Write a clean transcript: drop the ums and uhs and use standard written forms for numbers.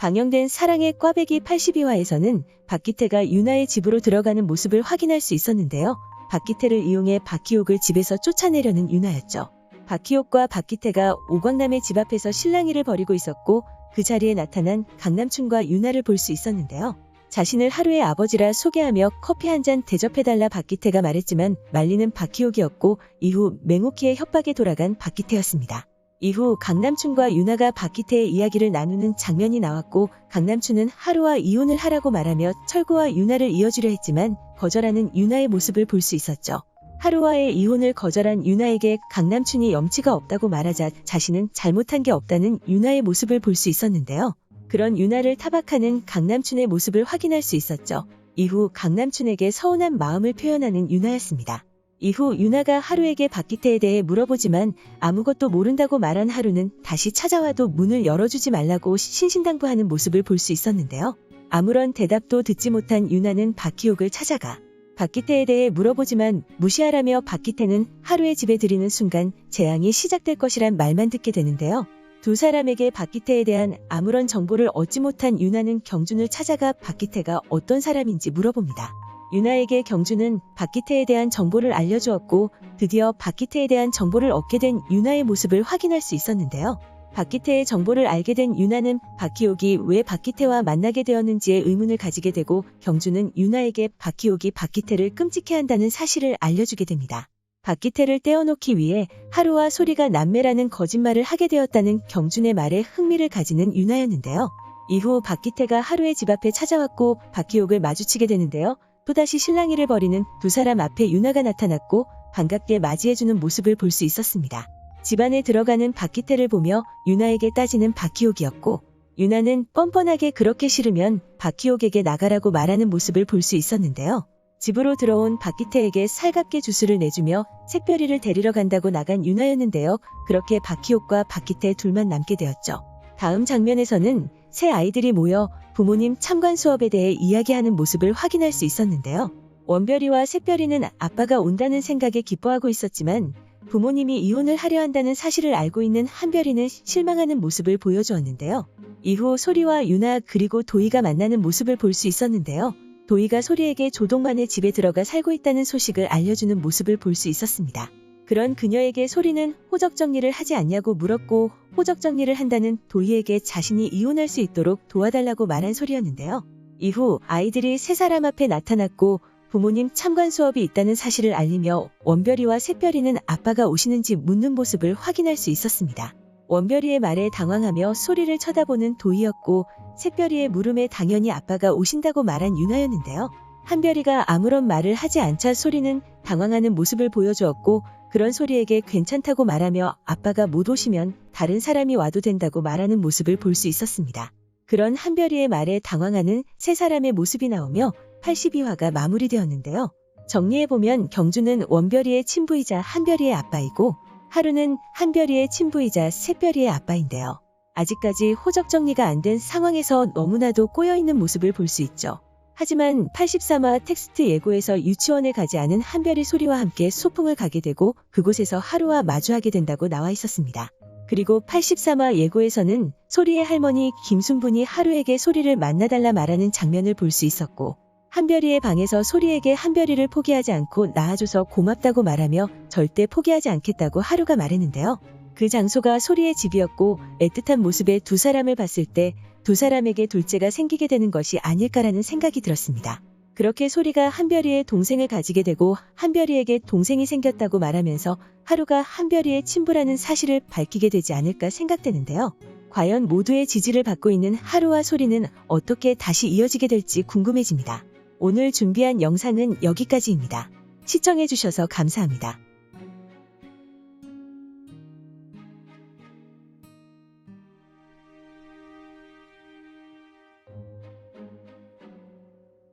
방영된 사랑의 꽈배기 82화에서는 박기태가 유나의 집으로 들어가는 모습을 확인할 수 있었는데요. 박기태를 이용해 박희옥을 집에서 쫓아내려는 유나였죠. 박희옥과 박기태가 오광남의 집 앞에서 실랑이를 벌이고 있었고 그 자리에 나타난 강남춘과 유나를 볼 수 있었는데요. 자신을 하루의 아버지라 소개하며 커피 한 잔 대접해달라 박기태가 말했지만 말리는 박희옥이었고 이후 맹옥희의 협박에 돌아간 박기태였습니다. 이후 강남춘과 유나가 박기태의 이야기를 나누는 장면이 나왔고 강남춘은 하루와 이혼을 하라고 말하며 철구와 유나를 이어주려 했지만 거절하는 유나의 모습을 볼 수 있었죠. 하루와의 이혼을 거절한 유나에게 강남춘이 염치가 없다고 말하자 자신은 잘못한 게 없다는 유나의 모습을 볼 수 있었는데요. 그런 유나를 타박하는 강남춘의 모습을 확인할 수 있었죠. 이후 강남춘에게 서운한 마음을 표현하는 유나였습니다. 이후 유나가 하루에게 박기태에 대해 물어보지만 아무것도 모른다고 말한 하루는 다시 찾아와도 문을 열어주지 말라고 신신당부하는 모습을 볼 수 있었는데요. 아무런 대답도 듣지 못한 유나는 박희옥을 찾아가 박기태에 대해 물어보지만 무시하라며 박기태는 하루의 집에 들이는 순간 재앙이 시작될 것이란 말만 듣게 되는데요. 두 사람에게 박기태에 대한 아무런 정보를 얻지 못한 유나는 경준을 찾아가 박기태가 어떤 사람인지 물어봅니다. 유나에게 경준은 박기태에 대한 정보를 알려주었고 드디어 박기태에 대한 정보를 얻게 된 유나의 모습을 확인할 수 있었는데요. 박기태의 정보를 알게 된 유나는 박희옥이 왜 박기태와 만나게 되었는지에 의문을 가지게 되고 경준은 유나에게 박희옥이 박기태를 끔찍해 한다는 사실을 알려주게 됩니다. 박기태를 떼어놓기 위해 하루와 소리가 남매라는 거짓말을 하게 되었다는 경준의 말에 흥미를 가지는 유나였는데요. 이후 박기태가 하루의 집 앞에 찾아왔고 박희옥을 마주치게 되는데요. 또다시 실랑이를 벌이는 두 사람 앞에 유나가 나타났고 반갑게 맞이해주는 모습을 볼 수 있었습니다. 집 안에 들어가는 박기태를 보며 유나에게 따지는 박희옥이었고 유나는 뻔뻔하게 그렇게 싫으면 박희옥에게 나가라고 말하는 모습을 볼 수 있었는데요. 집으로 들어온 박기태에게 살갑게 주스를 내주며 새별이를 데리러 간다고 나간 유나였는데요. 그렇게 박희옥과 박기태 둘만 남게 되었죠. 다음 장면에서는 새 아이들이 모여 부모님 참관 수업에 대해 이야기하는 모습을 확인할 수 있었는데요. 원별이와 새별이는 아빠가 온다는 생각에 기뻐하고 있었지만 부모님이 이혼을 하려 한다는 사실을 알고 있는 한별이는 실망하는 모습을 보여주었는데요. 이후 소리와 유나 그리고 도희가 만나는 모습을 볼 수 있었는데요. 도희가 소리에게 조동만의 집에 들어가 살고 있다는 소식을 알려주는 모습을 볼 수 있었습니다. 그런 그녀에게 소리는 호적 정리를 하지 않냐고 물었고 호적 정리를 한다는 도희에게 자신이 이혼할 수 있도록 도와달라고 말한 소리였는데요. 이후 아이들이 세 사람 앞에 나타났고 부모님 참관 수업이 있다는 사실을 알리며 원별이와 새별이는 아빠가 오시는지 묻는 모습을 확인할 수 있었습니다. 원별이의 말에 당황하며 소리를 쳐다보는 도희였고 새별이의 물음에 당연히 아빠가 오신다고 말한 유나였는데요. 한별이가 아무런 말을 하지 않자 소리는 당황하는 모습을 보여주었고 그런 소리에게 괜찮다고 말하며 아빠가 못 오시면 다른 사람이 와도 된다고 말하는 모습을 볼 수 있었습니다. 그런 한별이의 말에 당황하는 세 사람의 모습이 나오며 82화가 마무리되었는데요. 정리해보면 경준은 원별이의 친부이자 한별이의 아빠이고 하루는 한별이의 친부이자 새별이의 아빠인데요. 아직까지 호적 정리가 안 된 상황에서 너무나도 꼬여있는 모습을 볼 수 있죠. 하지만 83화 텍스트 예고에서 유치원에 가지 않은 한별이 소리와 함께 소풍을 가게 되고 그곳에서 하루와 마주하게 된다고 나와 있었습니다. 그리고 83화 예고에서는 소리의 할머니 김순분이 하루에게 소리를 만나달라 말하는 장면을 볼 수 있었고 한별이의 방에서 소리에게 한별이를 포기하지 않고 낳아줘서 고맙다고 말하며 절대 포기하지 않겠다고 하루가 말했는데요. 그 장소가 소리의 집이었고 애틋한 모습의 두 사람을 봤을 때 두 사람에게 둘째가 생기게 되는 것이 아닐까라는 생각이 들었습니다. 그렇게 소리가 한별이의 동생을 가지게 되고 한별이에게 동생이 생겼다고 말하면서 하루가 한별이의 친부라는 사실을 밝히게 되지 않을까 생각되는데요. 과연 모두의 지지를 받고 있는 하루와 소리는 어떻게 다시 이어지게 될지 궁금해집니다. 오늘 준비한 영상은 여기까지입니다. 시청해주셔서 감사합니다.